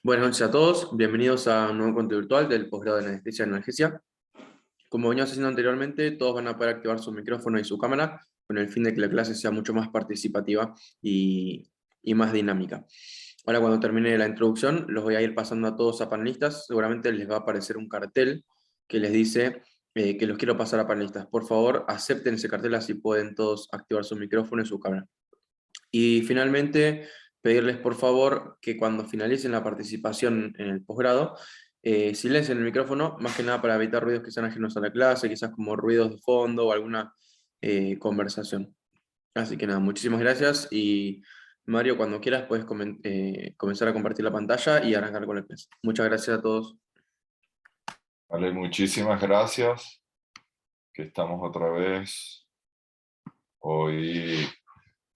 Buenas noches a todos, bienvenidos a un nuevo encuentro virtual del posgrado de anestesia y analgesia. Como veníamos haciendo anteriormente, todos van a poder activar su micrófono y su cámara con el fin de que la clase sea mucho más participativa y más dinámica. Ahora, cuando termine la introducción, los voy a ir pasando a todos a panelistas. Seguramente les va a aparecer un cartel que les dice que los quiero pasar a panelistas. Por favor, acepten ese cartel, así pueden todos activar su micrófono y su cámara. Y finalmente, pedirles por favor que cuando finalicen la participación en el posgrado, silencien el micrófono, más que nada para evitar ruidos que sean ajenos a la clase, quizás como ruidos de fondo o alguna conversación. Así que nada, muchísimas gracias y Mario, cuando quieras puedes comenzar a compartir la pantalla y arrancar con el clase. Muchas gracias a todos. Vale, muchísimas gracias, que estamos otra vez hoy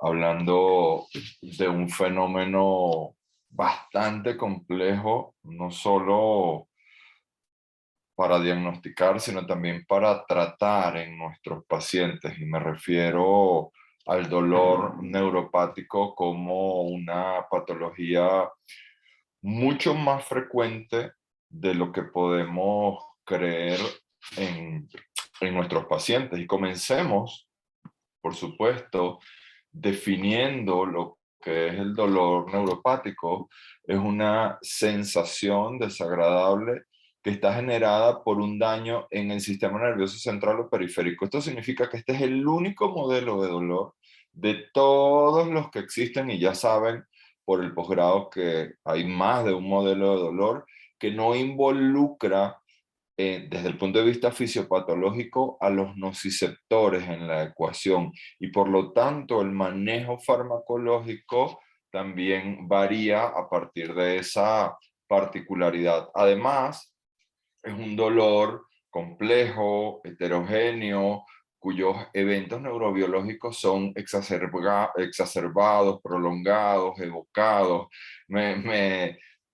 hablando de un fenómeno bastante complejo, no solo para diagnosticar, sino también para tratar en nuestros pacientes. Y me refiero al dolor neuropático como una patología mucho más frecuente de lo que podemos creer en, en nuestros pacientes. Y comencemos, por supuesto, definiendo lo que es el dolor neuropático. Es una sensación desagradable que está generada por un daño en el sistema nervioso central o periférico. Esto significa que este es el único modelo de dolor de todos los que existen, y ya saben por el posgrado que hay más de un modelo de dolor que no involucra desde el punto de vista fisiopatológico a los nociceptores en la ecuación, y por lo tanto el manejo farmacológico también varía a partir de esa particularidad. Además, es un dolor complejo, heterogéneo, cuyos eventos neurobiológicos son exacerbados, prolongados, evocados.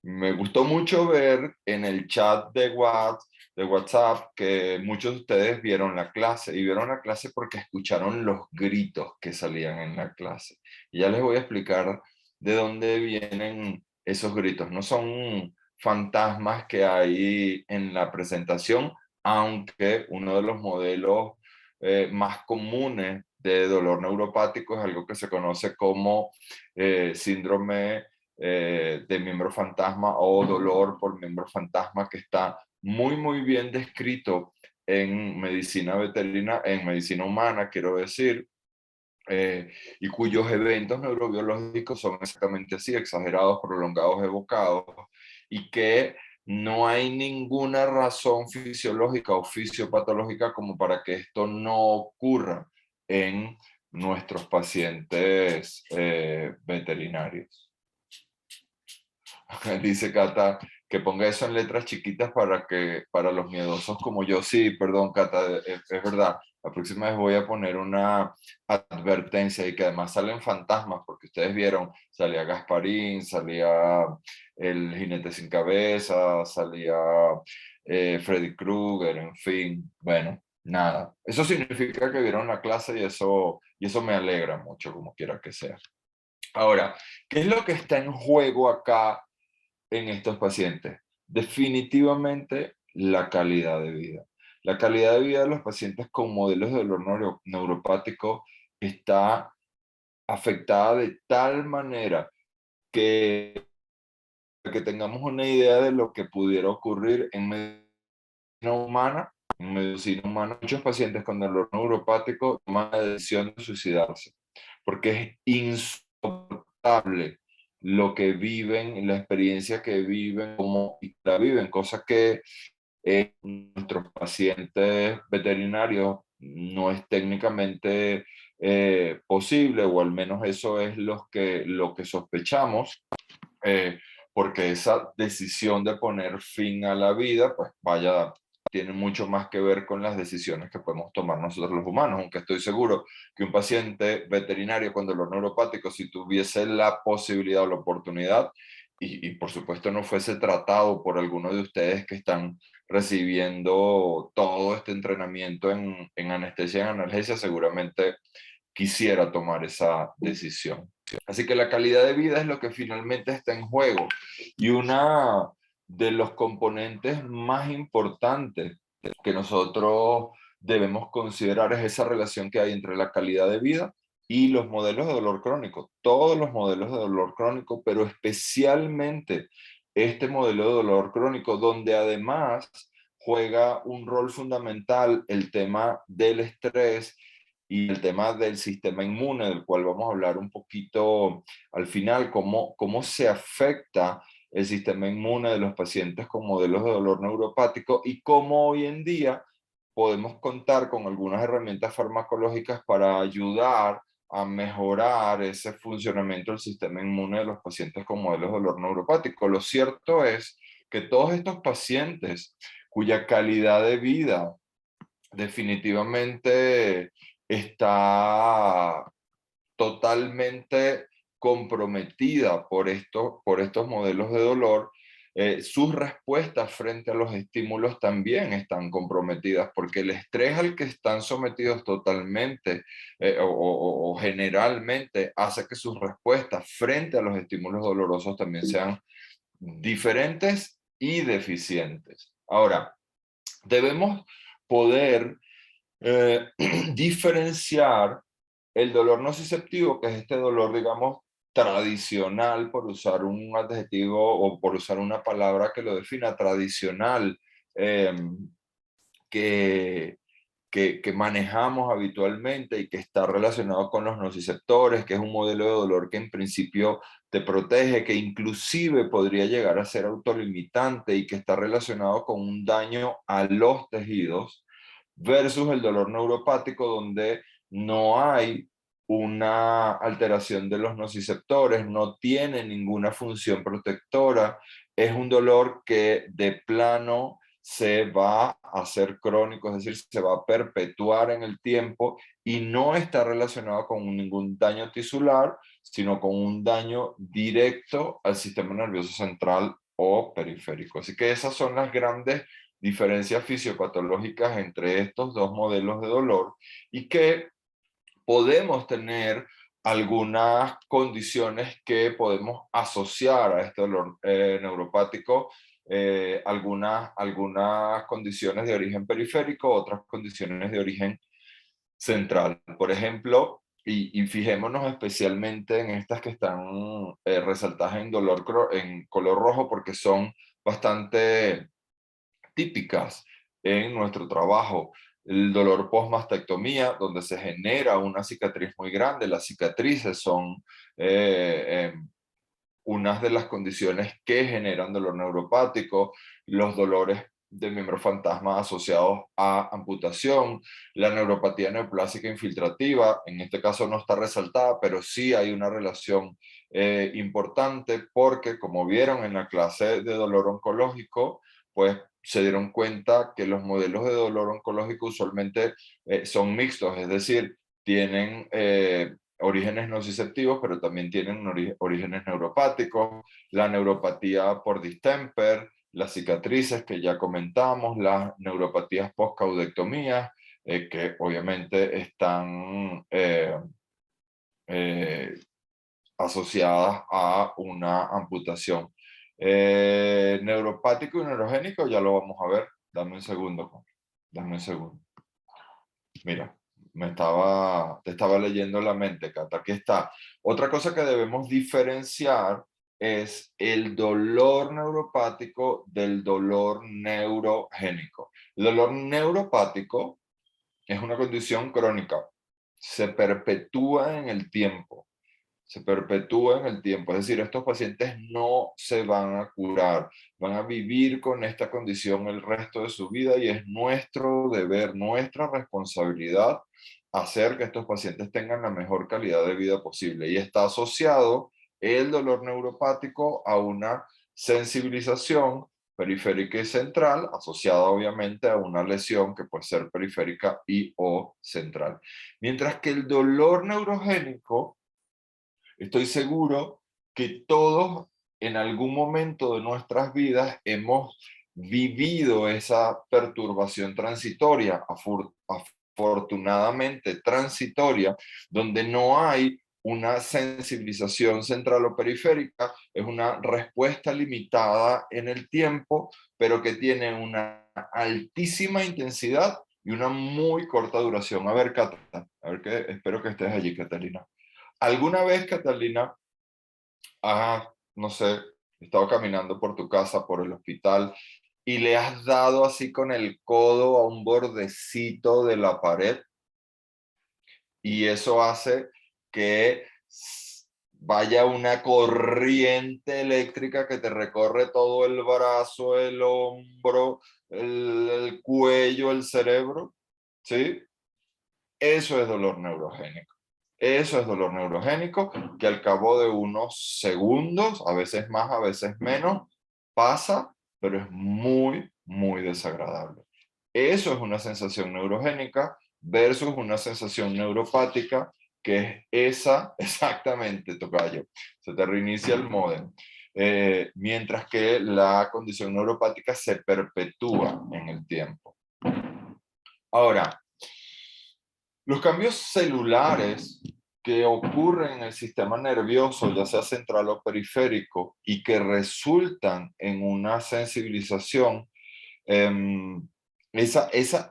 Me gustó mucho ver en el chat de WhatsApp que muchos de ustedes vieron la clase, y vieron la clase porque escucharon los gritos que salían en la clase. Y ya les voy a explicar de dónde vienen esos gritos. No son fantasmas que hay en la presentación, aunque uno de los modelos más comunes de dolor neuropático es algo que se conoce como síndrome de miembro fantasma o dolor por miembro fantasma, que está muy bien descrito en medicina veterinaria, en medicina humana, quiero decir, y cuyos eventos neurobiológicos son exactamente así, exagerados, prolongados, evocados, y que no hay ninguna razón fisiológica o fisiopatológica como para que esto no ocurra en nuestros pacientes veterinarios. Dice Cata que ponga eso en letras chiquitas para los miedosos como yo. Sí, perdón, Cata, es verdad. La próxima vez voy a poner una advertencia, y que además salen fantasmas, porque ustedes vieron, salía Gasparín, salía el jinete sin cabeza, salía Freddy Krueger, en fin, bueno, nada. Eso significa que vieron la clase, y eso me alegra mucho, como quiera que sea. Ahora, ¿qué es lo que está en juego acá en estos pacientes? Definitivamente la calidad de vida. La calidad de vida de los pacientes con modelos de dolor neuropático está afectada de tal manera que tengamos una idea de lo que pudiera ocurrir en medicina humana. En medicina humana, muchos pacientes con dolor neuropático toman la decisión de suicidarse, porque es insoportable lo que viven, la experiencia que viven, cómo la viven, cosa que nuestros pacientes veterinarios no es técnicamente posible, o al menos eso es lo que sospechamos, eh, porque esa decisión de poner fin a la vida, pues vaya, tiene mucho más que ver con las decisiones que podemos tomar nosotros los humanos, aunque estoy seguro que un paciente veterinario con dolor neuropático, si tuviese la posibilidad o la oportunidad, y por supuesto no fuese tratado por alguno de ustedes que están recibiendo todo este entrenamiento en anestesia y en analgesia, seguramente quisiera tomar esa decisión. Así que la calidad de vida es lo que finalmente está en juego. Y una de los componentes más importantes que nosotros debemos considerar es esa relación que hay entre la calidad de vida y los modelos de dolor crónico. Todos los modelos de dolor crónico, pero especialmente este modelo de dolor crónico, donde además juega un rol fundamental el tema del estrés y el tema del sistema inmune, del cual vamos a hablar un poquito al final, cómo se afecta el sistema inmune de los pacientes con modelos de dolor neuropático y cómo hoy en día podemos contar con algunas herramientas farmacológicas para ayudar a mejorar ese funcionamiento del sistema inmune de los pacientes con modelos de dolor neuropático. Lo cierto es que todos estos pacientes cuya calidad de vida definitivamente está totalmente comprometida por estos modelos de dolor, sus respuestas frente a los estímulos también están comprometidas, porque el estrés al que están sometidos totalmente o generalmente hace que sus respuestas frente a los estímulos dolorosos también sean diferentes y deficientes. Ahora, debemos poder diferenciar el dolor nociceptivo, que es este dolor, digamos, tradicional, por usar un adjetivo o por usar una palabra que lo defina, tradicional, eh, que, que manejamos habitualmente y que está relacionado con los nociceptores, que es un modelo de dolor que en principio te protege, que inclusive podría llegar a ser autolimitante y que está relacionado con un daño a los tejidos, versus el dolor neuropático, donde no hay una alteración de los nociceptores, no tiene ninguna función protectora, es un dolor que de plano se va a hacer crónico, es decir, se va a perpetuar en el tiempo y no está relacionado con ningún daño tisular, sino con un daño directo al sistema nervioso central o periférico. Así que esas son las grandes diferencias fisiopatológicas entre estos dos modelos de dolor y que podemos tener algunas condiciones que podemos asociar a este dolor neuropático, algunas condiciones de origen periférico, otras condiciones de origen central. Por ejemplo, y fijémonos especialmente en estas que están resaltadas en color rojo porque son bastante típicas en nuestro trabajo. El dolor postmastectomía, donde se genera una cicatriz muy grande. Las cicatrices son unas de las condiciones que generan dolor neuropático, los dolores de miembro fantasma asociados a amputación, la neuropatía neoplásica infiltrativa, en este caso no está resaltada, pero sí hay una relación importante porque, como vieron en la clase de dolor oncológico, pues se dieron cuenta que los modelos de dolor oncológico usualmente son mixtos, es decir, tienen orígenes nociceptivos, pero también tienen orígenes neuropáticos, la neuropatía por distemper, las cicatrices que ya comentamos, las neuropatías post-caudectomías, que obviamente están eh, asociadas a una amputación. Neuropático y neurogénico ya lo vamos a ver. Dame un segundo. Dame un segundo. Mira, te estaba leyendo la mente, Cata. Aquí está. Otra cosa que debemos diferenciar es el dolor neuropático del dolor neurogénico. El dolor neuropático es una condición crónica. Se perpetúa en el tiempo. Se perpetúa en el tiempo. Es decir, estos pacientes no se van a curar, van a vivir con esta condición el resto de su vida y es nuestro deber, nuestra responsabilidad hacer que estos pacientes tengan la mejor calidad de vida posible. Y está asociado el dolor neuropático a una sensibilización periférica y central, asociada obviamente a una lesión que puede ser periférica y o central. Mientras que el dolor neurogénico, estoy seguro que todos en algún momento de nuestras vidas hemos vivido esa perturbación transitoria, afortunadamente transitoria, donde no hay una sensibilización central o periférica es una respuesta limitada en el tiempo, pero que tiene una altísima intensidad y una muy corta duración. A ver, Cata, a ver que espero que estés allí, Catalina. ¿Alguna vez, Catalina, no sé, estado caminando por tu casa, por el hospital, y le has dado así con el codo a un bordecito de la pared? Y eso hace que vaya una corriente eléctrica que te recorre todo el brazo, el hombro, el cuello, el cerebro, ¿sí? Eso es dolor neurogénico. Eso es dolor neurogénico que al cabo de unos segundos, a veces más, a veces menos, pasa, pero es muy, muy desagradable. Eso es una sensación neurogénica versus una sensación neuropática, que es esa exactamente, tocayo. Se te reinicia el módem. Mientras que la condición neuropática se perpetúa en el tiempo. Ahora, los cambios celulares que ocurren en el sistema nervioso, ya sea central o periférico, y que resultan en una sensibilización,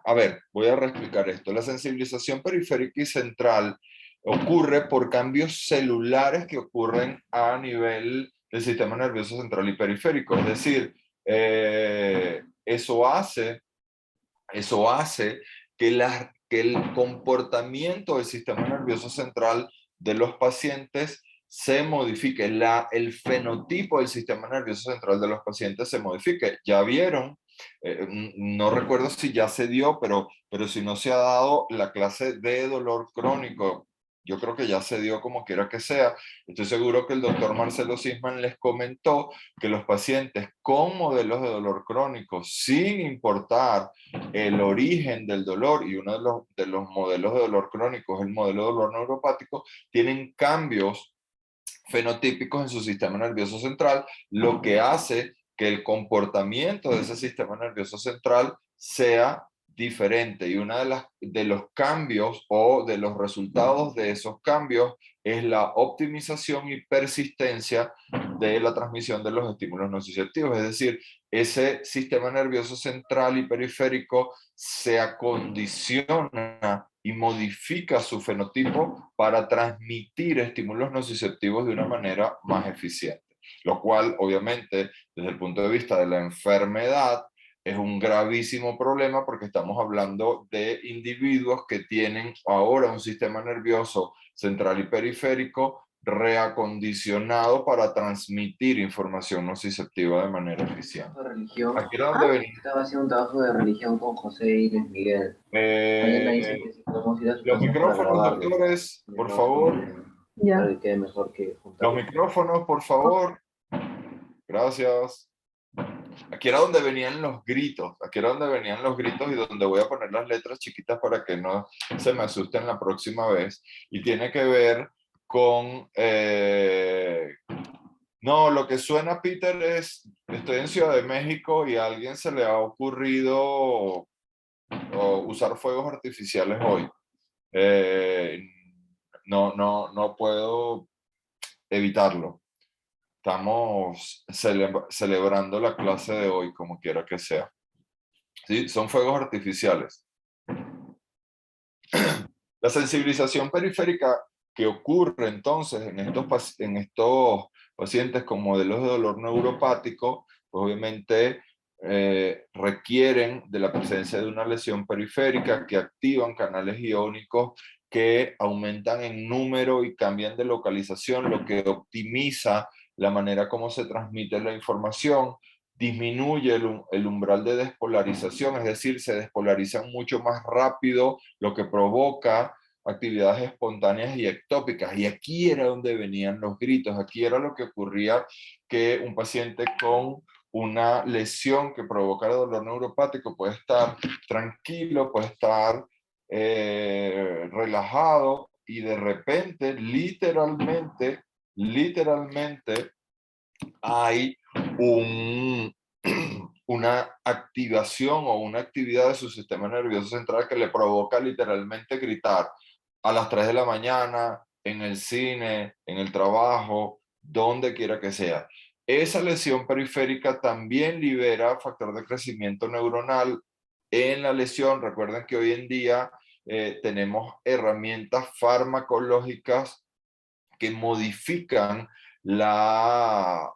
a ver, voy a reexplicar esto. La sensibilización periférica y central ocurre por cambios celulares que ocurren a nivel del sistema nervioso central y periférico. Es decir, eso hace que el comportamiento del sistema nervioso central de los pacientes se modifique, el fenotipo del sistema nervioso central de los pacientes se modifique. Ya vieron, no recuerdo si ya se dio, pero si no se ha dado la clase de dolor crónico, yo creo que ya se dio como quiera que sea. Estoy seguro que el doctor Marcelo Sisman les comentó que los pacientes con modelos de dolor crónico, sin importar el origen del dolor, y uno de los modelos de dolor crónico es el modelo de dolor neuropático, tienen cambios fenotípicos en su sistema nervioso central, lo que hace que el comportamiento de ese sistema nervioso central sea diferente. Y uno de los cambios o de los resultados de esos cambios es la optimización y persistencia de la transmisión de los estímulos nociceptivos. Es decir, ese sistema nervioso central y periférico se acondiciona y modifica su fenotipo para transmitir estímulos nociceptivos de una manera más eficiente. Lo cual, obviamente, desde el punto de vista de la enfermedad, es un gravísimo problema porque estamos hablando de individuos que tienen ahora un sistema nervioso central y periférico reacondicionado para transmitir información nociceptiva de manera eficiente. Religión. Aquí era donde venía. Estaba haciendo un trabajo de religión con José y Luis Miguel. Mañana dice que si podemos ir a su Los casa para micrófonos, grabarlo. doctores, por favor. Ya. Para que quede mejor que Los juntarlo. micrófonos, por favor. Gracias. Aquí era donde venían los gritos. Aquí era donde venían los gritos y donde voy a poner las letras chiquitas para que no se me asusten la próxima vez. Y tiene que ver con... no, lo que suena, Peter, es... Estoy en Ciudad de México y a alguien se le ha ocurrido usar fuegos artificiales hoy. No puedo evitarlo. Estamos celebrando la clase de hoy, como quiera que sea. ¿Sí? Son fuegos artificiales. La sensibilización periférica que ocurre entonces en estos pacientes con modelos de dolor neuropático, pues obviamente requieren de la presencia de una lesión periférica que activan canales iónicos que aumentan en número y cambian de localización, lo que optimiza la manera como se transmite la información, disminuye el umbral de despolarización, es decir, se despolarizan mucho más rápido, lo que provoca actividades espontáneas y ectópicas. Y aquí era donde venían los gritos, aquí era lo que ocurría, que un paciente con una lesión que provoca dolor neuropático puede estar tranquilo, puede estar relajado, y de repente, literalmente, hay una activación o una actividad de su sistema nervioso central que le provoca literalmente gritar a las 3 de la mañana, en el cine, en el trabajo, donde quiera que sea. Esa lesión periférica también libera factor de crecimiento neuronal en la lesión. Recuerden que hoy en día tenemos herramientas farmacológicas que modifican la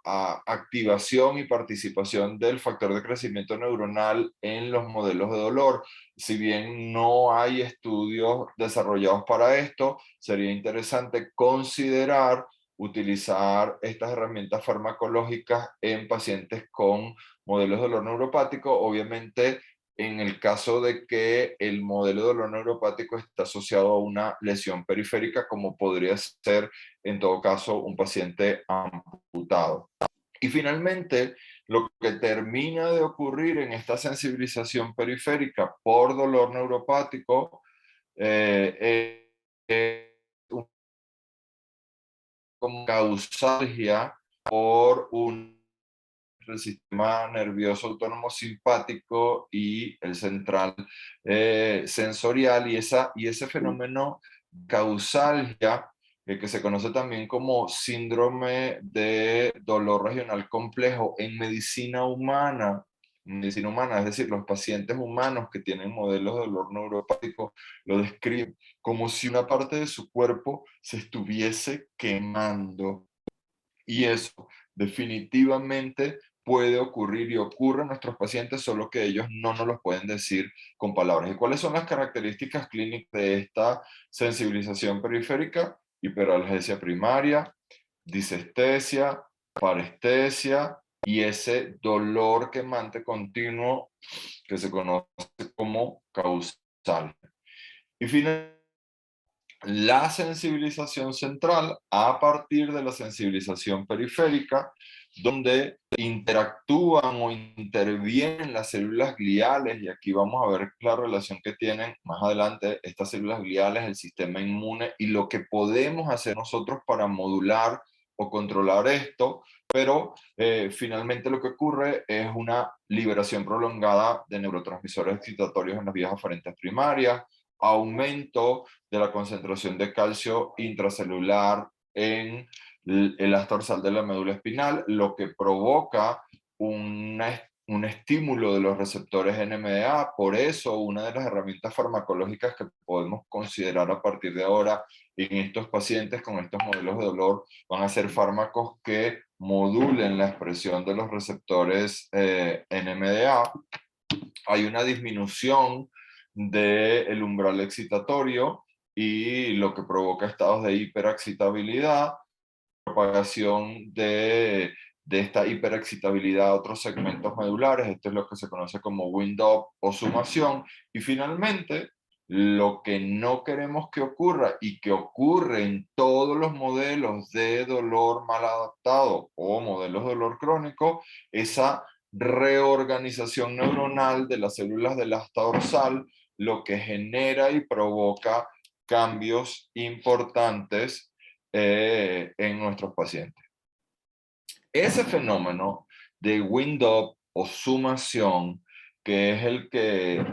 activación y participación del factor de crecimiento neuronal en los modelos de dolor. Si bien no hay estudios desarrollados para esto, sería interesante considerar utilizar estas herramientas farmacológicas en pacientes con modelos de dolor neuropático. Obviamente, en el caso de que el modelo de dolor neuropático está asociado a una lesión periférica, como podría ser en todo caso un paciente amputado. Y finalmente, lo que termina de ocurrir en esta sensibilización periférica por dolor neuropático es como causalgia por el sistema nervioso autónomo simpático y el central sensorial, y ese fenómeno causalgia, que se conoce también como síndrome de dolor regional complejo en medicina humana. Es decir, los pacientes humanos que tienen modelos de dolor neuropático lo describen como si una parte de su cuerpo se estuviese quemando. Y eso definitivamente puede ocurrir y ocurre en nuestros pacientes, solo que ellos no nos lo pueden decir con palabras. ¿Y cuáles son las características clínicas de esta sensibilización periférica? Hiperalgesia primaria, disestesia, parestesia y ese dolor quemante continuo que se conoce como causal. Y finalmente, la sensibilización central a partir de la sensibilización periférica, donde interactúan o intervienen las células gliales, y aquí vamos a ver la relación que tienen más adelante estas células gliales, el sistema inmune y lo que podemos hacer nosotros para modular o controlar esto, pero finalmente lo que ocurre es una liberación prolongada de neurotransmisores excitatorios en las vías aferentes primarias, aumento de la concentración de calcio intracelular en el haz dorsal de la médula espinal, lo que provoca un estímulo de los receptores NMDA. Por eso, una de las herramientas farmacológicas que podemos considerar a partir de ahora en estos pacientes con estos modelos de dolor van a ser fármacos que modulen la expresión de los receptores NMDA. Hay una disminución del umbral excitatorio y lo que provoca estados de hiperexcitabilidad, propagación de esta hiperexcitabilidad a otros segmentos medulares. Esto es lo que se conoce como wind-up o sumación. Y finalmente, lo que no queremos que ocurra y que ocurre en todos los modelos de dolor mal adaptado o modelos de dolor crónico, esa reorganización neuronal de las células del asta dorsal, lo que genera y provoca cambios importantes en nuestros pacientes. Ese fenómeno de wind-up o sumación, que es el que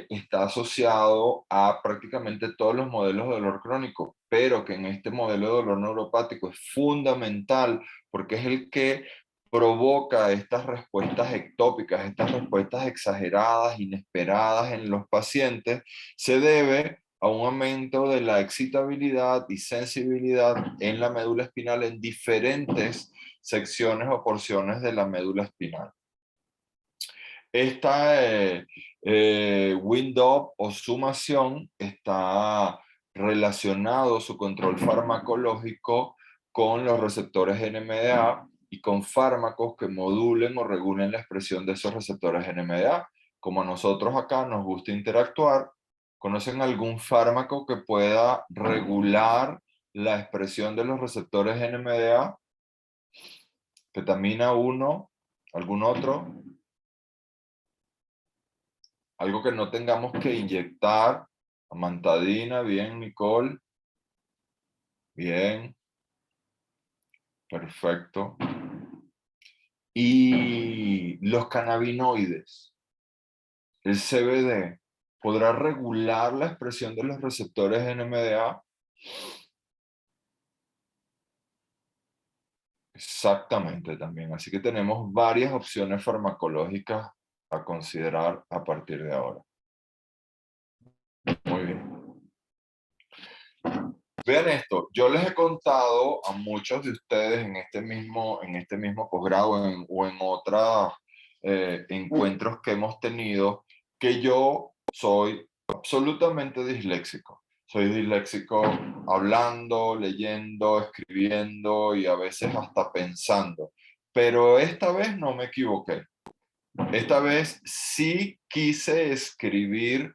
está asociado a prácticamente todos los modelos de dolor crónico, pero que en este modelo de dolor neuropático es fundamental porque es el que provoca estas respuestas ectópicas, estas respuestas exageradas, inesperadas en los pacientes, se debe a un aumento de la excitabilidad y sensibilidad en la médula espinal en diferentes secciones o porciones de la médula espinal. Esta wind-up o sumación está relacionado su control farmacológico con los receptores NMDA y con fármacos que modulen o regulen la expresión de esos receptores NMDA. Como a nosotros acá nos gusta interactuar, ¿conocen algún fármaco que pueda regular la expresión de los receptores NMDA? Ketamina 1, ¿algún otro? Algo que no tengamos que inyectar. Amantadina, bien, Nicole. Bien. Perfecto. Y los cannabinoides, el CBD, ¿podrá regular la expresión de los receptores NMDA? Exactamente también. Así que tenemos varias opciones farmacológicas a considerar a partir de ahora. Muy bien. Vean esto, yo les he contado a muchos de ustedes en este mismo posgrado o en otros encuentros que hemos tenido que yo soy absolutamente disléxico. Soy disléxico hablando, leyendo, escribiendo y a veces hasta pensando. Pero esta vez no me equivoqué. Esta vez sí quise escribir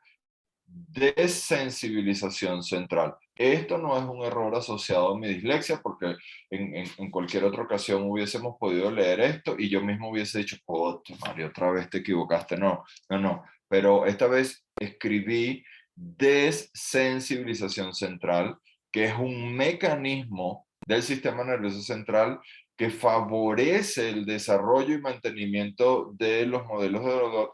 desensibilización central. Esto no es un error asociado a mi dislexia, porque en cualquier otra ocasión hubiésemos podido leer esto y yo mismo hubiese dicho, oh, Mario, otra vez te equivocaste. No, no, no. Pero esta vez escribí desensibilización central, que es un mecanismo del sistema nervioso central que favorece el desarrollo y mantenimiento de los modelos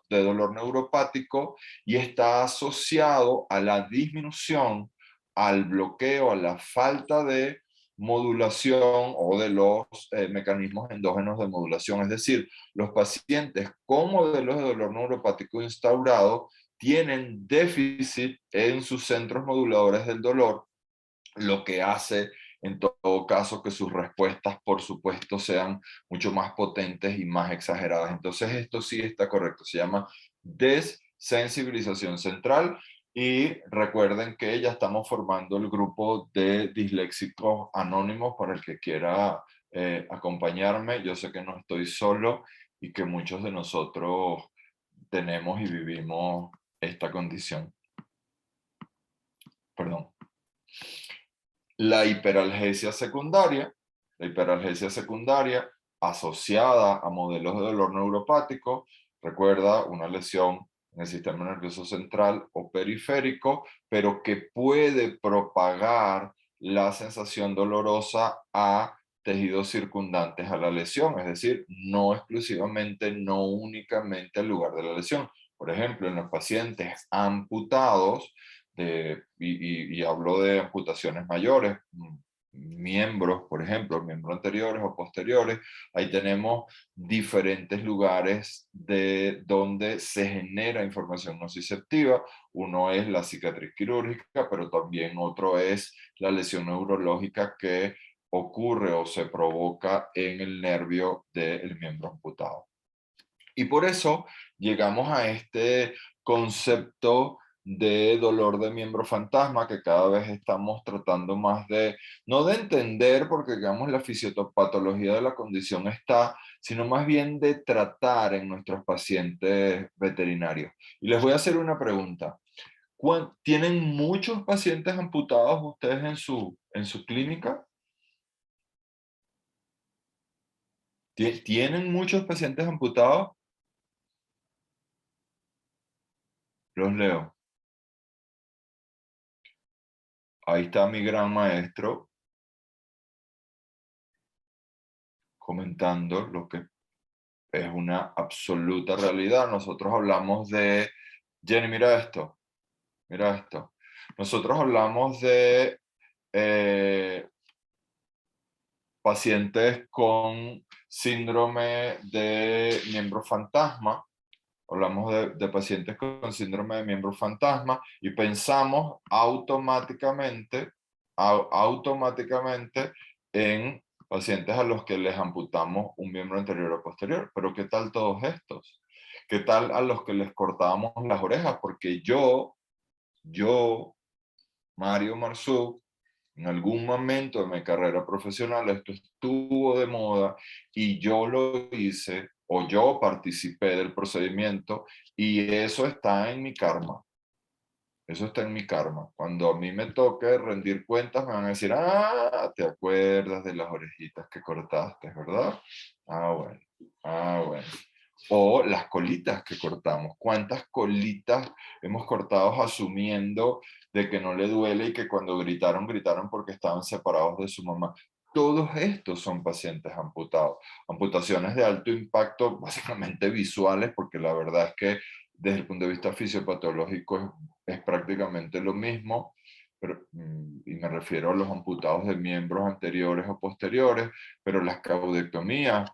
de dolor neuropático y está asociado a la disminución, al bloqueo, a la falta de modulación o de los mecanismos endógenos de modulación. Es decir, los pacientes con modelos de dolor neuropático instaurado tienen déficit en sus centros moduladores del dolor, lo que hace en todo caso que sus respuestas, por supuesto, sean mucho más potentes y más exageradas. Entonces esto sí está correcto, se llama desensibilización central. Y recuerden que ya estamos formando el grupo de disléxicos anónimos para el que quiera acompañarme. Yo sé que no estoy solo y que muchos de nosotros tenemos y vivimos esta condición. Perdón. La hiperalgesia secundaria asociada a modelos de dolor neuropático, recuerda una lesión en el sistema nervioso central o periférico, pero que puede propagar la sensación dolorosa a tejidos circundantes a la lesión, es decir, no exclusivamente, no únicamente al lugar de la lesión. Por ejemplo, en los pacientes amputados, y hablo de amputaciones mayores, miembros, por ejemplo, miembros anteriores o posteriores, ahí tenemos diferentes lugares de donde se genera información nociceptiva. Uno es la cicatriz quirúrgica, pero también otro es la lesión neurológica que ocurre o se provoca en el nervio del miembro amputado. Y por eso llegamos a este concepto de dolor de miembro fantasma que cada vez estamos tratando más de, no de entender, porque digamos la fisiopatología de la condición está, sino más bien de tratar en nuestros pacientes veterinarios. Y les voy a hacer una pregunta. ¿Tienen muchos pacientes amputados ustedes en su clínica? ¿Tienen muchos pacientes amputados? Los leo. Ahí está mi gran maestro comentando lo que es una absoluta realidad. Nosotros hablamos de, Jenny, mira esto, mira esto. Nosotros hablamos de pacientes con síndrome de miembro fantasma. Hablamos de pacientes con síndrome de miembro fantasma y pensamos automáticamente en pacientes a los que les amputamos un miembro anterior o posterior. Pero ¿qué tal todos estos? ¿Qué tal a los que les cortábamos las orejas? Porque yo, Mario Marzuk, en algún momento de mi carrera profesional esto estuvo de moda y yo lo hice o yo participé del procedimiento y eso está en mi karma. Eso está en mi karma. Cuando a mí me toque rendir cuentas me van a decir, ah, ¿te acuerdas de las orejitas que cortaste, verdad? Ah, bueno. Ah, bueno. O las colitas que cortamos. ¿Cuántas colitas hemos cortado asumiendo de que no le duele y que cuando gritaron, gritaron porque estaban separados de su mamá? Todos estos son pacientes amputados. Amputaciones de alto impacto, básicamente visuales, porque la verdad es que desde el punto de vista fisiopatológico es prácticamente lo mismo, pero, y me refiero a los amputados de miembros anteriores o posteriores, pero las caudectomías,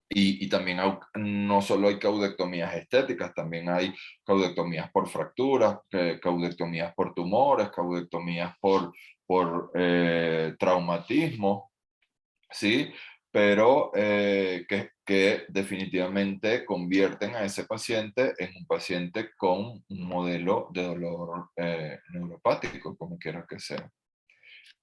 y también no solo hay caudectomías estéticas, también hay caudectomías por fracturas, caudectomías por tumores, caudectomías por traumatismo, ¿sí? Pero que definitivamente convierten a ese paciente en un paciente con un modelo de dolor neuropático, como quiera que sea.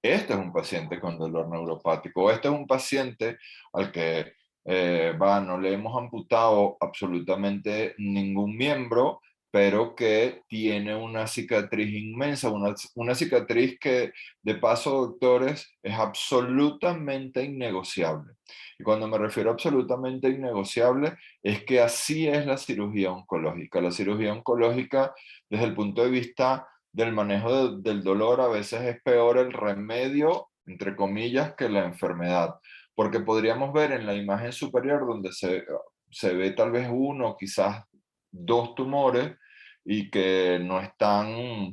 Este es un paciente con dolor neuropático, este es un paciente al que no le hemos amputado absolutamente ningún miembro, pero que tiene una cicatriz inmensa, una cicatriz que, de paso, doctores, es absolutamente innegociable. Y cuando me refiero a absolutamente innegociable, es que así es la cirugía oncológica. La cirugía oncológica, desde el punto de vista del manejo del dolor, a veces es peor el remedio, entre comillas, que la enfermedad. Porque podríamos ver en la imagen superior donde se ve tal vez uno, quizás dos tumores, y que no están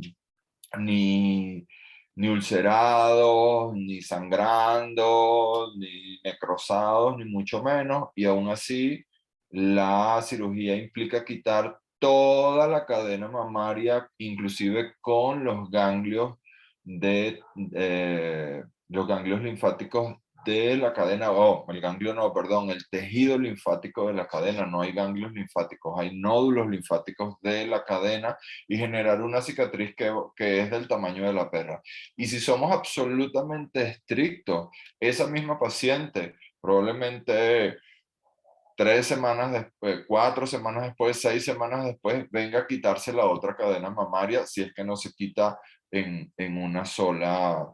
ni, ni ulcerados, ni sangrando, ni necrosados, ni mucho menos, y aún así la cirugía implica quitar toda la cadena mamaria, inclusive con los ganglios linfáticos de la cadena, el ganglio no, perdón, el tejido linfático de la cadena. No hay ganglios linfáticos, hay nódulos linfáticos de la cadena, y generar una cicatriz que es del tamaño de la perra. Y si somos absolutamente estrictos, esa misma paciente probablemente 3 semanas después, 4 semanas después, 6 semanas después, venga a quitarse la otra cadena mamaria, si es que no se quita en una sola,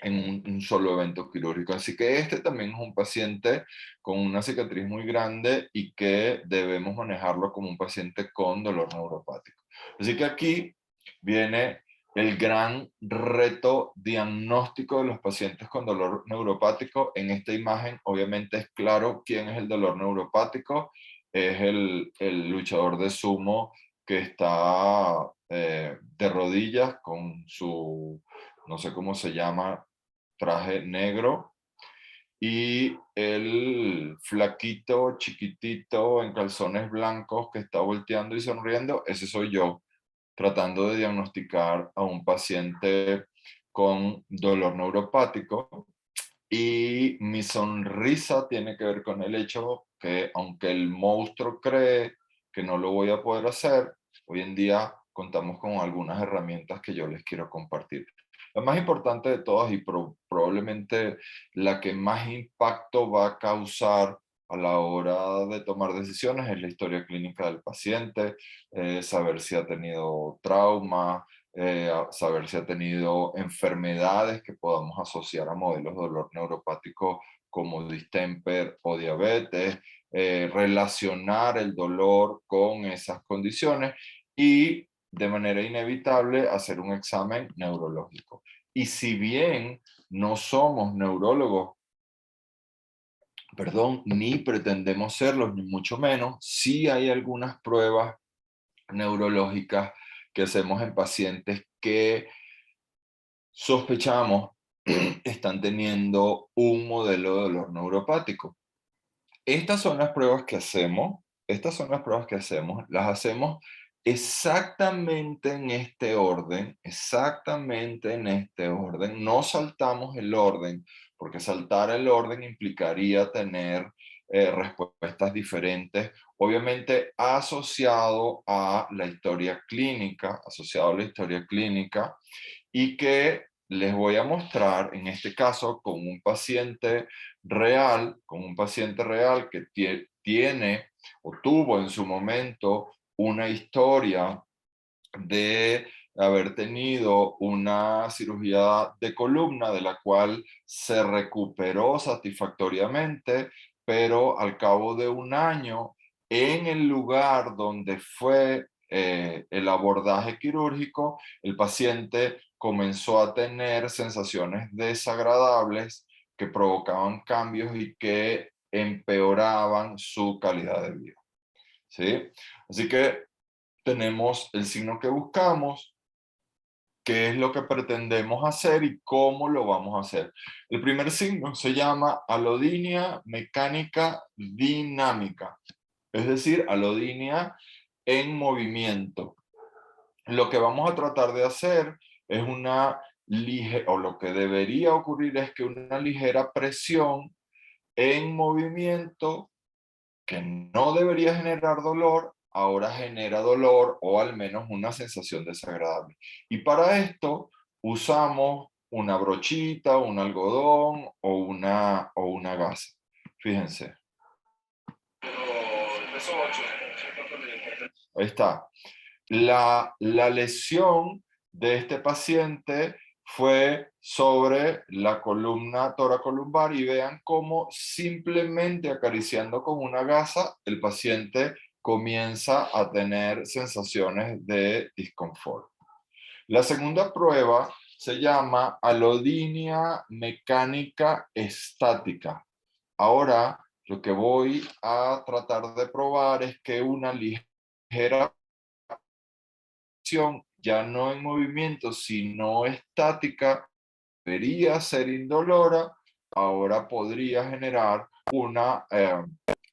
en un solo evento quirúrgico. Así que este también es un paciente con una cicatriz muy grande y que debemos manejarlo como un paciente con dolor neuropático. Así que aquí viene el gran reto diagnóstico de los pacientes con dolor neuropático. En esta imagen obviamente es claro quién es el dolor neuropático. Es el luchador de sumo que está de rodillas con su, no sé cómo se llama, traje negro, y el flaquito, chiquitito, en calzones blancos que está volteando y sonriendo, ese soy yo, tratando de diagnosticar a un paciente con dolor neuropático. Y mi sonrisa tiene que ver con el hecho que, aunque el monstruo cree que no lo voy a poder hacer, hoy en día contamos con algunas herramientas que yo les quiero compartir. La más importante de todas, y probablemente la que más impacto va a causar a la hora de tomar decisiones, es la historia clínica del paciente, saber si ha tenido trauma, saber si ha tenido enfermedades que podamos asociar a modelos de dolor neuropático como distemper o diabetes, relacionar el dolor con esas condiciones y, de manera inevitable, hacer un examen neurológico. Y si bien no somos neurólogos, perdón, ni pretendemos serlos, ni mucho menos, sí hay algunas pruebas neurológicas que hacemos en pacientes que sospechamos están teniendo un modelo de dolor neuropático. Estas son las pruebas que hacemos, las hacemos exactamente en este orden, no saltamos el orden, porque saltar el orden implicaría tener respuestas diferentes, obviamente asociado a la historia clínica, y que les voy a mostrar en este caso con un paciente real, que tiene o tuvo en su momento una historia de haber tenido una cirugía de columna de la cual se recuperó satisfactoriamente, pero al cabo de un año, en el lugar donde fue el abordaje quirúrgico, el paciente comenzó a tener sensaciones desagradables que provocaban cambios y que empeoraban su calidad de vida. ¿Sí? Así que tenemos el signo que buscamos, qué es lo que pretendemos hacer y cómo lo vamos a hacer. El primer signo se llama alodinia mecánica dinámica, es decir, alodinia en movimiento. Lo que vamos a tratar de hacer es o lo que debería ocurrir es que una ligera presión en movimiento que no debería generar dolor, ahora genera dolor o al menos una sensación desagradable. Y para esto usamos una brochita, un algodón o una gasa. Fíjense. Ahí está. La lesión de este paciente fue sobre la columna toracolumbar y vean cómo simplemente acariciando con una gasa el paciente comienza a tener sensaciones de disconfort. La segunda prueba se llama alodinia mecánica estática. Ahora lo que voy a tratar de probar es que una ligera ya no en movimiento, sino estática, debería ser indolora, ahora podría generar una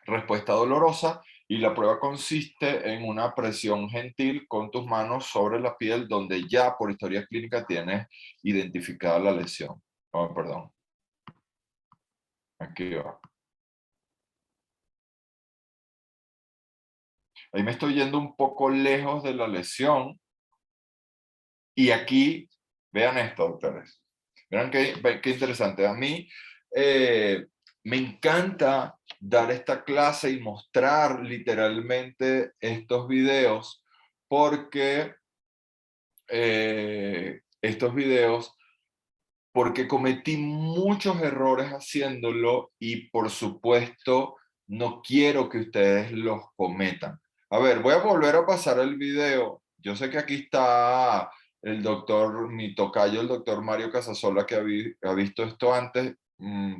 respuesta dolorosa y la prueba consiste en una presión gentil con tus manos sobre la piel donde ya por historia clínica tienes identificada la lesión. Oh, perdón. Aquí va. Ahí me estoy yendo un poco lejos de la lesión. Y aquí, vean esto, doctores. Vean qué interesante. A mí me encanta dar esta clase y mostrar literalmente estos videos porque porque cometí muchos errores haciéndolo y por supuesto no quiero que ustedes los cometan. A ver, voy a volver a pasar el video. Yo sé que aquí está el doctor, mi tocayo, el doctor Mario Casasola, que ha visto esto antes.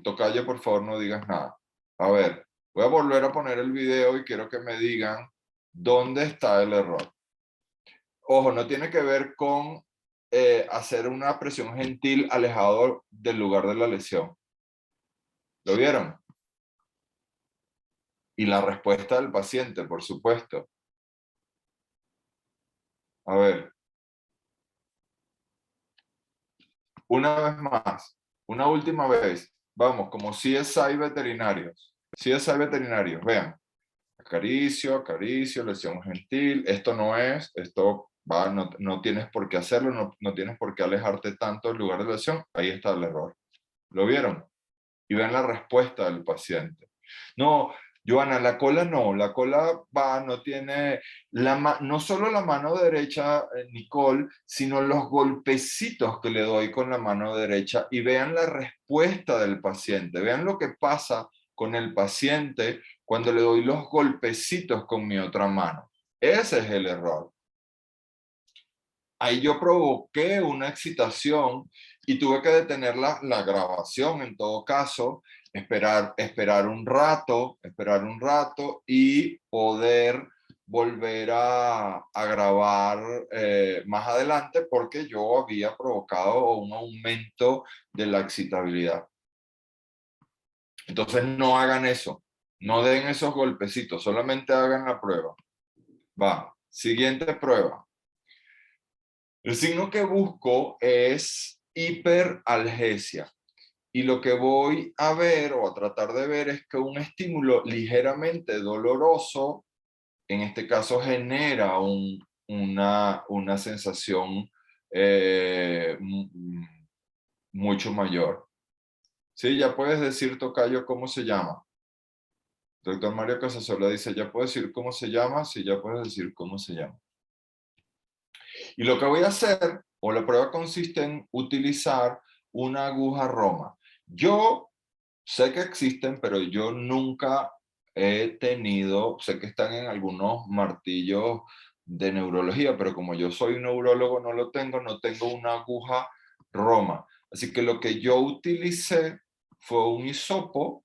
Tocayo, por favor, no digas nada. A ver, voy a volver a poner el video y quiero que me digan dónde está el error. Ojo, no tiene que ver con hacer una presión gentil alejado del lugar de la lesión. ¿Lo vieron? Y la respuesta del paciente, por supuesto. A ver. Una vez más. Una última vez. Vamos, como CSI veterinarios. CSI veterinarios, vean. Acaricio, acaricio, lesión gentil. Esto no es, esto va, no tienes por qué hacerlo, no tienes por qué alejarte tanto del lugar de la lesión. Ahí está el error. ¿Lo vieron? Y vean la respuesta del paciente. No, Joana, la cola no, la cola va, no tiene, no solo la mano derecha, Nicole, sino los golpecitos que le doy con la mano derecha y vean la respuesta del paciente, vean lo que pasa con el paciente cuando le doy los golpecitos con mi otra mano. Ese es el error. Ahí yo provoqué una excitación y tuve que detener la grabación en todo caso, esperar un rato y poder volver a grabar más adelante porque yo había provocado un aumento de la excitabilidad. Entonces no hagan eso, no den esos golpecitos, solamente hagan la prueba. Va, siguiente prueba. El signo que busco es hiperalgesia. Y lo que voy a ver o a tratar de ver es que un estímulo ligeramente doloroso, en este caso genera una sensación mucho mayor. Sí, ya puedes decir, tocayo, ¿cómo se llama? Doctor Mario Casasola dice, ¿ya puedes decir cómo se llama? Sí, ya puedes decir cómo se llama. Y lo que voy a hacer, o la prueba consiste en utilizar una aguja Roma. Yo sé que existen, pero yo nunca he tenido, sé que están en algunos martillos de neurología, pero como yo soy un neurólogo, no tengo una aguja Roma. Así que lo que yo utilicé fue un hisopo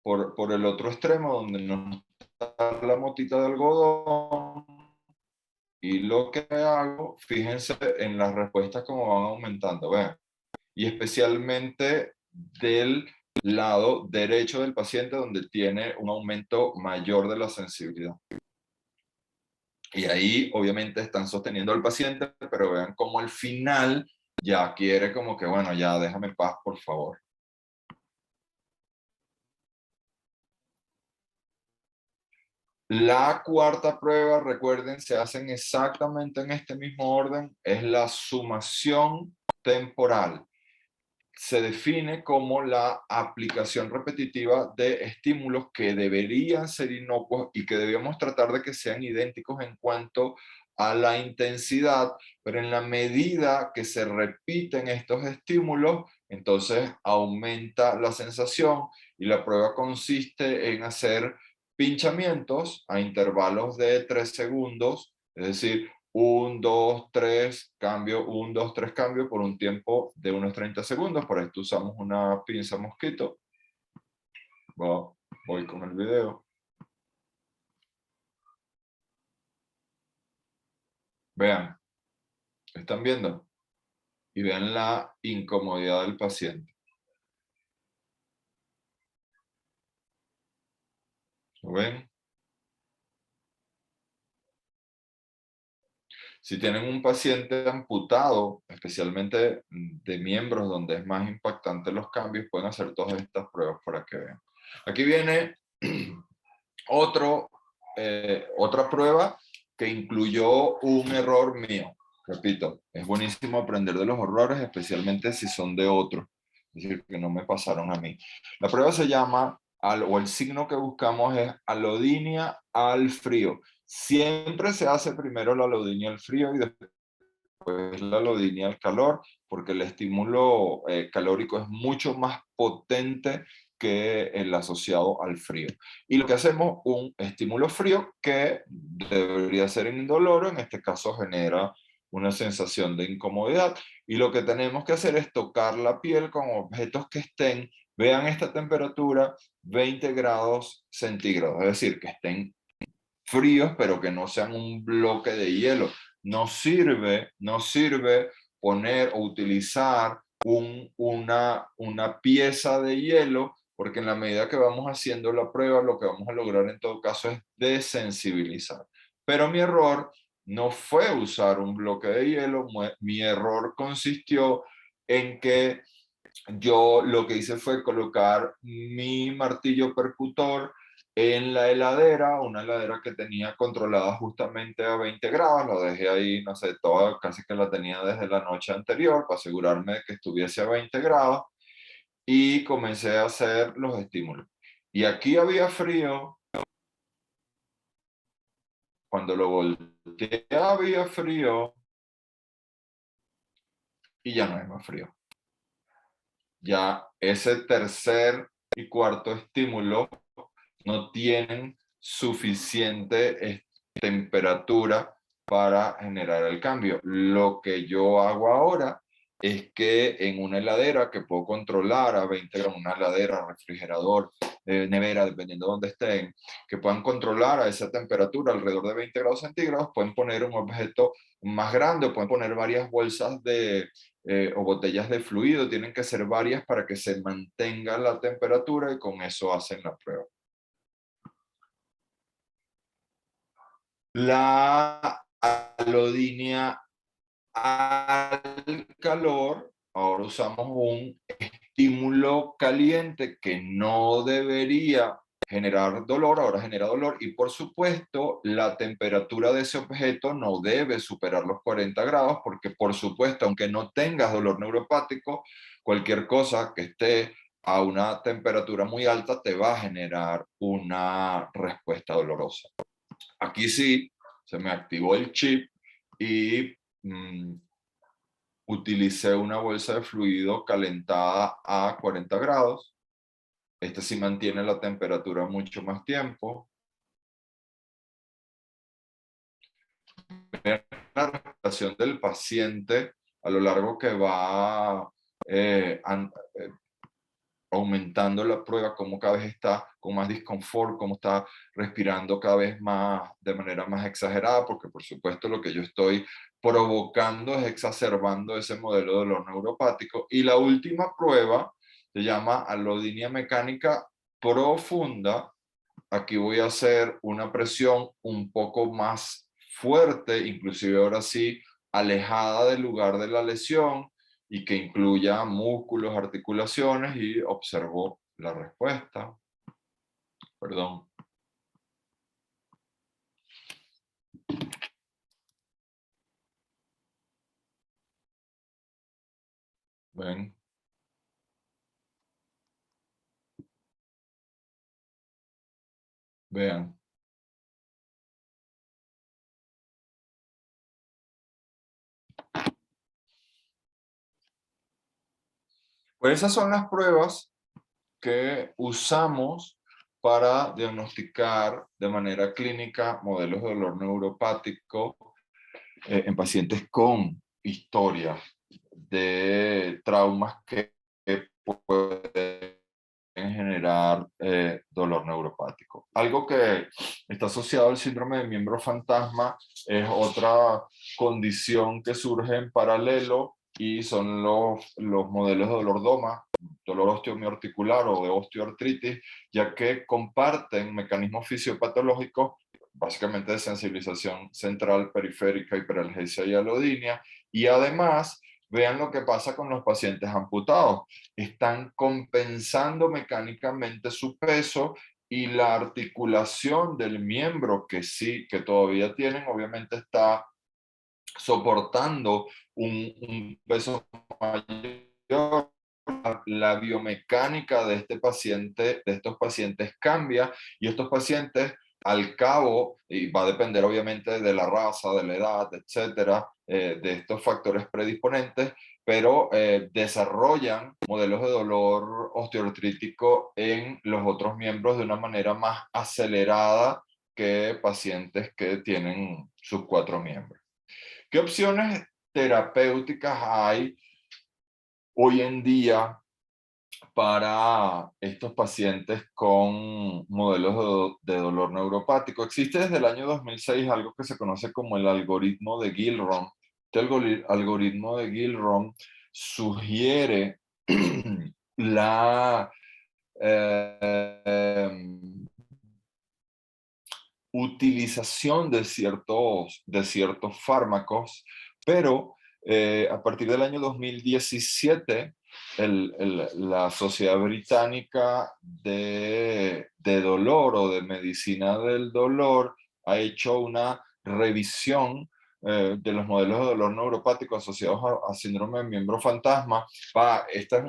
por el otro extremo, donde no está la motita de algodón, Y lo que hago, fíjense en las respuestas como van aumentando, vean. Y especialmente del lado derecho del paciente, donde tiene un aumento mayor de la sensibilidad. Y ahí obviamente están sosteniendo al paciente, pero vean cómo al final ya quiere como que, bueno, ya déjame en paz, por favor. La cuarta prueba, recuerden, se hacen exactamente en este mismo orden, es la sumación temporal. Se define como la aplicación repetitiva de estímulos que deberían ser inocuos y que debíamos tratar de que sean idénticos en cuanto a la intensidad, pero en la medida que se repiten estos estímulos, entonces aumenta la sensación, y la prueba consiste en hacer pinchamientos a intervalos de 3 segundos, es decir, 1, 2, 3, cambio, 1, 2, 3, cambio, por un tiempo de unos 30 segundos. Por esto usamos una pinza mosquito. Voy con el video. Vean, ¿están viendo? Y vean la incomodidad del paciente. ¿Lo ven? Si tienen un paciente amputado, especialmente de miembros donde es más impactante los cambios, pueden hacer todas estas pruebas para que vean. Aquí viene otra prueba que incluyó un error mío. Repito, es buenísimo aprender de los errores, especialmente si son de otros, es decir, que no me pasaron a mí. La prueba se llama, o el signo que buscamos es alodinia al frío. Siempre se hace primero la alodinia al frío y después la alodinia al calor, porque el estímulo calórico es mucho más potente que el asociado al frío. Y lo que hacemos, un estímulo frío que debería ser indoloro, en este caso genera una sensación de incomodidad, y lo que tenemos que hacer es tocar la piel con objetos que estén, vean esta temperatura, 20 grados centígrados, es decir, que estén fríos, pero que no sean un bloque de hielo. No sirve poner o utilizar una pieza de hielo, porque en la medida que vamos haciendo la prueba, lo que vamos a lograr en todo caso es desensibilizar. Pero mi error no fue usar un bloque de hielo, mi error consistió en que yo lo que hice fue colocar mi martillo percutor en la heladera, una heladera que tenía controlada justamente a 20 grados, lo dejé ahí, no sé, toda, casi que la tenía desde la noche anterior para asegurarme de que estuviese a 20 grados, y comencé a hacer los estímulos. Y aquí había frío, cuando lo volteé había frío, y ya no hay más frío. Ya ese tercer y cuarto estímulo no tienen suficiente temperatura para generar el cambio. Lo que yo hago ahora es que en una heladera que puedo controlar a 20 grados, una heladera, refrigerador, nevera, dependiendo de dónde estén, que puedan controlar a esa temperatura alrededor de 20 grados centígrados, pueden poner un objeto más grande, o pueden poner varias bolsas o botellas de fluido, tienen que ser varias para que se mantenga la temperatura, y con eso hacen la prueba. La alodinia al calor, ahora usamos un estímulo caliente que no debería generar dolor, ahora genera dolor, y por supuesto la temperatura de ese objeto no debe superar los 40 grados, porque por supuesto, aunque no tengas dolor neuropático, cualquier cosa que esté a una temperatura muy alta te va a generar una respuesta dolorosa. Aquí sí, se me activó el chip y utilicé una bolsa de fluido calentada a 40 grados. Este sí mantiene la temperatura mucho más tiempo. La respiración del paciente a lo largo que va aumentando la prueba, cómo cada vez está con más disconfort, cómo está respirando cada vez más, de manera más exagerada, porque por supuesto lo que yo estoy provocando es exacerbando ese modelo de dolor neuropático. Y la última prueba se llama alodinia mecánica profunda. Aquí voy a hacer una presión un poco más fuerte, inclusive ahora sí, alejada del lugar de la lesión y que incluya músculos, articulaciones, y observo la respuesta. Perdón. Ven. Vean. Pues esas son las pruebas que usamos para diagnosticar de manera clínica modelos de dolor neuropático en pacientes con historia de traumas que pueden generar dolor neuropático. Algo que está asociado al síndrome de miembro fantasma es otra condición que surge en paralelo, y son los modelos de dolor DOMA, dolor osteomioarticular o de osteoartritis, ya que comparten mecanismos fisiopatológicos básicamente de sensibilización central, periférica, hiperalgesia y alodinia, y además vean lo que pasa con los pacientes amputados. Están compensando mecánicamente su peso, y la articulación del miembro que sí, que todavía tienen, obviamente está soportando un peso mayor. La biomecánica de este paciente, de estos pacientes cambia, y estos pacientes al cabo, y va a depender obviamente de la raza, de la edad, etcétera, de estos factores predisponentes, pero desarrollan modelos de dolor osteoartrítico en los otros miembros de una manera más acelerada que pacientes que tienen sus 4 miembros. ¿Qué opciones terapéuticas hay hoy en día para estos pacientes con modelos de dolor neuropático? Existe desde el año 2006 algo que se conoce como el algoritmo de Gilron. Este algoritmo de Gilron sugiere la utilización de ciertos fármacos, pero a partir del año 2017, la Sociedad Británica de Dolor o de Medicina del Dolor ha hecho una revisión de los modelos de dolor neuropático asociados a síndrome de miembro fantasma. Esta es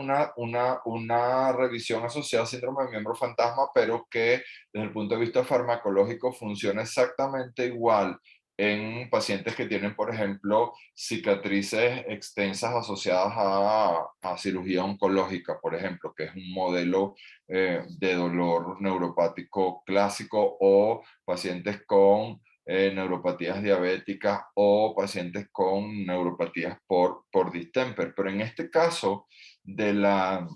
una revisión asociada a síndrome de miembro fantasma, pero que desde el punto de vista farmacológico funciona exactamente igual en pacientes que tienen, por ejemplo, cicatrices extensas asociadas a cirugía oncológica, por ejemplo, que es un modelo de dolor neuropático clásico, o pacientes con neuropatías diabéticas, o pacientes con neuropatías por distemper. Pero en este caso de la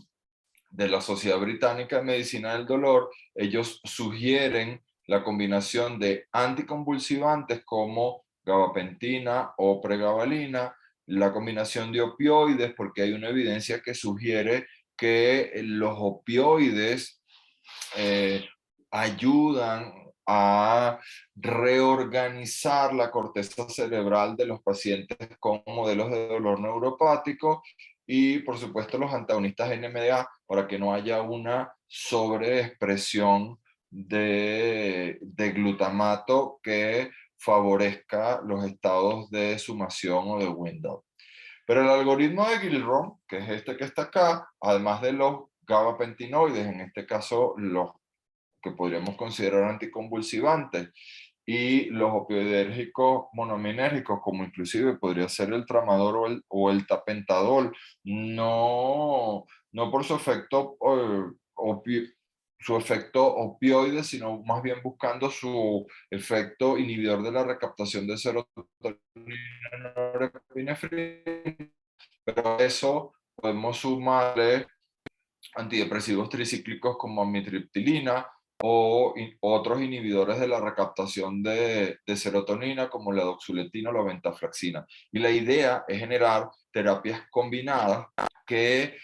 Sociedad Británica de Medicina del Dolor, ellos sugieren la combinación de anticonvulsivantes como gabapentina o pregabalina, la combinación de opioides, porque hay una evidencia que sugiere que los opioides ayudan a reorganizar la corteza cerebral de los pacientes con modelos de dolor neuropático, y por supuesto los antagonistas NMDA, para que no haya una sobreexpresión de glutamato que favorezca los estados de sumación o de window. Pero el algoritmo de Gilron, que es este que está acá, además de los gabapentinoides, en este caso los que podríamos considerar anticonvulsivantes, y los opioidérgicos monoaminérgicos, como inclusive podría ser el tramadol o el tapentadol, no por su efecto opioide, sino más bien buscando su efecto inhibidor de la recaptación de serotonina, norepinefrina. Pero a eso podemos sumarle antidepresivos tricíclicos como amitriptilina o otros inhibidores de la recaptación de serotonina como la doxuletina o la ventaflaxina. Y la idea es generar terapias combinadas que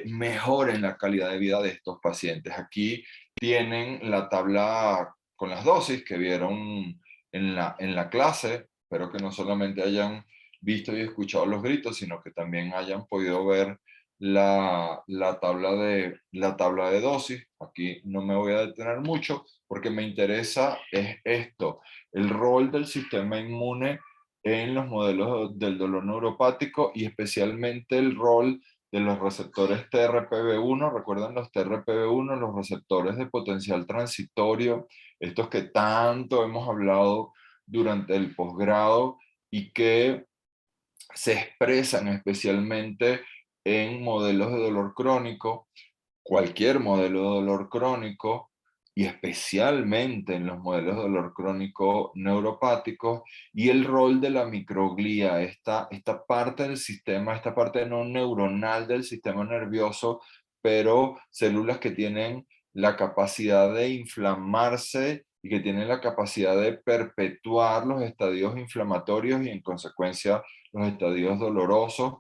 mejoren la calidad de vida de estos pacientes. Aquí tienen la tabla con las dosis que vieron en la clase. Espero que no solamente hayan visto y escuchado los gritos, sino que también hayan podido ver la tabla de dosis. Aquí no me voy a detener mucho porque me interesa es esto, el rol del sistema inmune en los modelos del dolor neuropático y especialmente el rol de los receptores TRPV1. Recuerden los TRPV1, los receptores de potencial transitorio, estos que tanto hemos hablado durante el posgrado y que se expresan especialmente en modelos de dolor crónico, cualquier modelo de dolor crónico, y especialmente en los modelos de dolor crónico neuropáticos, y el rol de la microglía, esta parte del sistema, esta parte no neuronal del sistema nervioso, pero células que tienen la capacidad de inflamarse y que tienen la capacidad de perpetuar los estadios inflamatorios y en consecuencia los estadios dolorosos,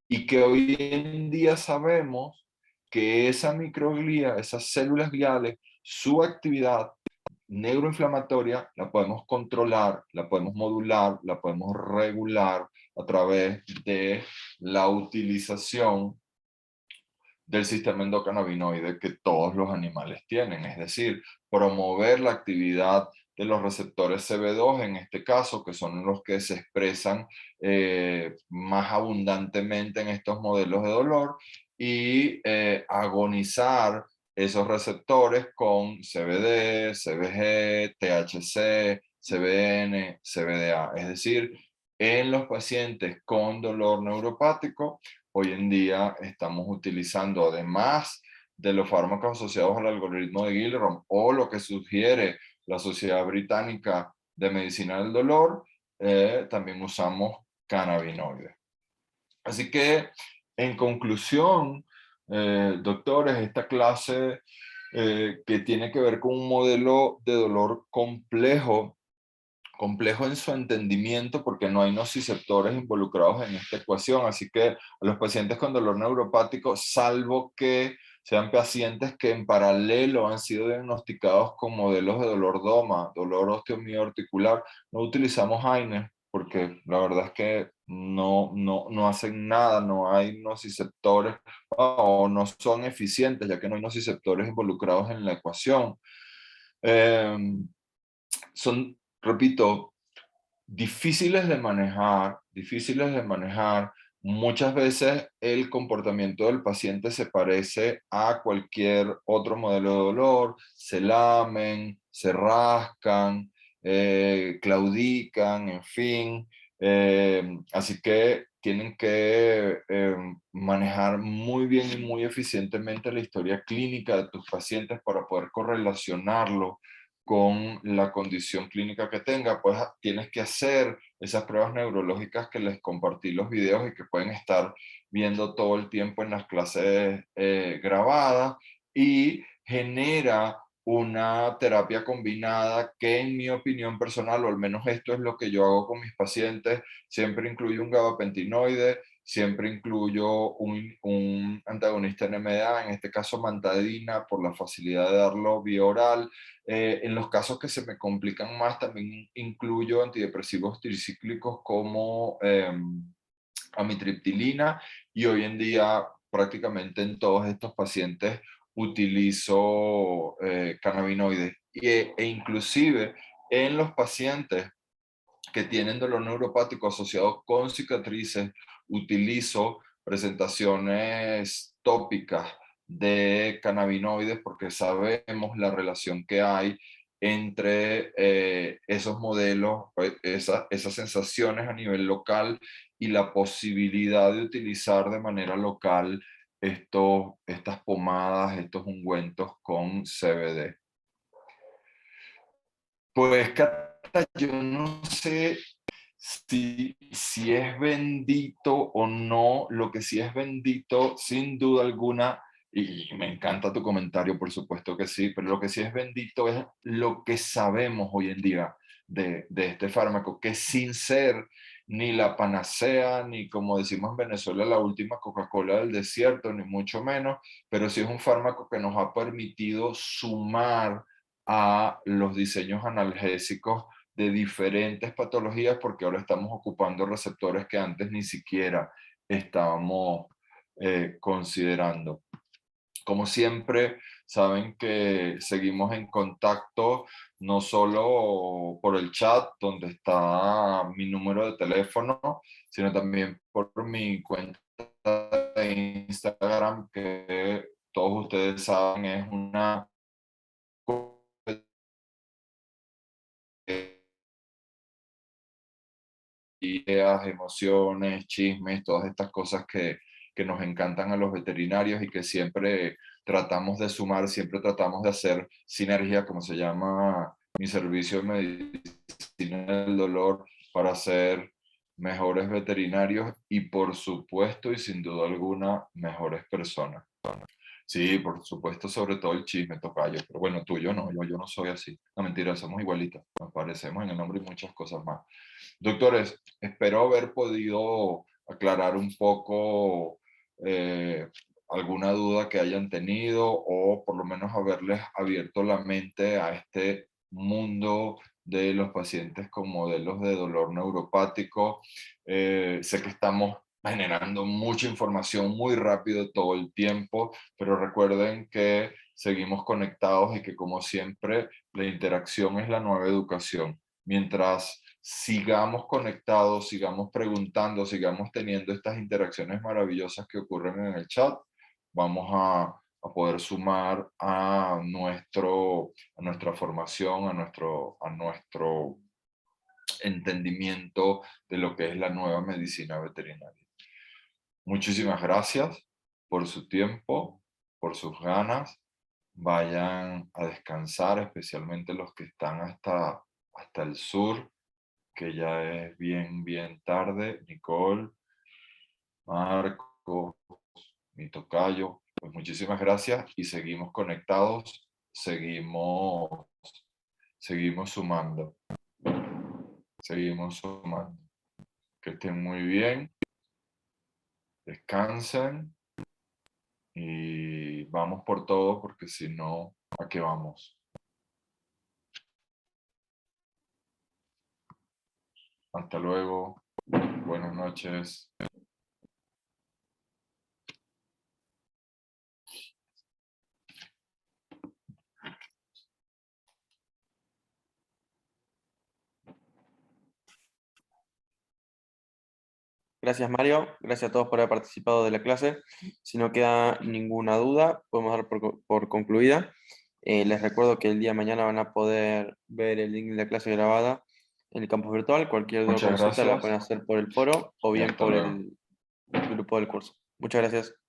y que hoy en día sabemos que esa microglía, esas células gliales, su actividad neuroinflamatoria la podemos controlar, la podemos modular, la podemos regular a través de la utilización del sistema endocannabinoide que todos los animales tienen, es decir, promover la actividad de los receptores CB2, en este caso, que son los que se expresan más abundantemente en estos modelos de dolor, y agonizar esos receptores con CBD, CBG, THC, CBN, CBDA. Es decir, en los pacientes con dolor neuropático, hoy en día estamos utilizando, además de los fármacos asociados al algoritmo de Gilrom o lo que sugiere la Sociedad Británica de Medicina del Dolor, también usamos cannabinoides. Así que, en conclusión, doctores, esta clase que tiene que ver con un modelo de dolor complejo en su entendimiento porque no hay nociceptores involucrados en esta ecuación, así que a los pacientes con dolor neuropático, salvo que sean pacientes que en paralelo han sido diagnosticados con modelos de dolor DOMA, dolor osteomiorticular, no utilizamos AINES porque la verdad es que no hacen nada, no hay nociceptores o no son eficientes ya que no hay nociceptores involucrados en la ecuación. Son, repito, difíciles de manejar, Muchas veces el comportamiento del paciente se parece a cualquier otro modelo de dolor, se lamen, se rascan, claudican, en fin. Así que tienen que manejar muy bien y muy eficientemente la historia clínica de tus pacientes para poder correlacionarlo con la condición clínica que tenga. Pues tienes que hacer esas pruebas neurológicas que les compartí los videos y que pueden estar viendo todo el tiempo en las clases grabadas, y genera una terapia combinada que, en mi opinión personal, o al menos esto es lo que yo hago con mis pacientes, siempre incluye un gabapentinoide, siempre incluyo un antagonista NMDA, en este caso mantadina, por la facilidad de darlo vía oral. En los casos que se me complican más, también incluyo antidepresivos tricíclicos como amitriptilina, y hoy en día prácticamente en todos estos pacientes utilizo cannabinoides. E inclusive en los pacientes que tienen dolor neuropático asociado con cicatrices, utilizo presentaciones tópicas de cannabinoides porque sabemos la relación que hay entre esos modelos, esas sensaciones a nivel local y la posibilidad de utilizar de manera local estas pomadas, estos ungüentos con CBD. Pues, Cata, yo no sé si es bendito o no, lo que sí es bendito, sin duda alguna, y me encanta tu comentario, por supuesto que sí, pero lo que sí es bendito es lo que sabemos hoy en día de este fármaco, que sin ser ni la panacea, ni como decimos en Venezuela, la última Coca-Cola del desierto, ni mucho menos, pero sí es un fármaco que nos ha permitido sumar a los diseños analgésicos de diferentes patologías, porque ahora estamos ocupando receptores que antes ni siquiera estábamos considerando. Como siempre, saben que seguimos en contacto no solo por el chat, donde está mi número de teléfono, sino también por mi cuenta de Instagram, que todos ustedes saben es una ideas, emociones, chismes, todas estas cosas que nos encantan a los veterinarios y que siempre tratamos de sumar, siempre tratamos de hacer sinergia, como se llama mi servicio de medicina del dolor, para ser mejores veterinarios y por supuesto y sin duda alguna mejores personas. Sí, por supuesto, sobre todo el chisme, tocayo, pero bueno, tú y yo no, yo no soy así. No, mentira, somos igualitos, nos parecemos en el nombre y muchas cosas más. Doctores, espero haber podido aclarar un poco alguna duda que hayan tenido o por lo menos haberles abierto la mente a este mundo de los pacientes con modelos de dolor neuropático. Sé que estamos generando mucha información muy rápido todo el tiempo, pero recuerden que seguimos conectados y que como siempre la interacción es la nueva educación. Mientras sigamos conectados, sigamos preguntando, sigamos teniendo estas interacciones maravillosas que ocurren en el chat, vamos a poder sumar a nuestra formación, a nuestro entendimiento de lo que es la nueva medicina veterinaria. Muchísimas gracias por su tiempo, por sus ganas. Vayan a descansar, especialmente los que están hasta el sur, que ya es bien tarde. Nicole, Marco, mi tocayo, pues muchísimas gracias y seguimos conectados, seguimos sumando, seguimos sumando. Que estén muy bien, descansen y vamos por todo, porque si no, ¿a qué vamos? Hasta luego, buenas noches. Gracias, Mario. Gracias a todos por haber participado de la clase. Si no queda ninguna duda, podemos dar por concluida. Les recuerdo que el día de mañana van a poder ver el link de la clase grabada en el campus virtual. Cualquier duda o Muchas consulta la gracias pueden hacer por el foro o y bien hasta por luego. el grupo del curso. Muchas gracias.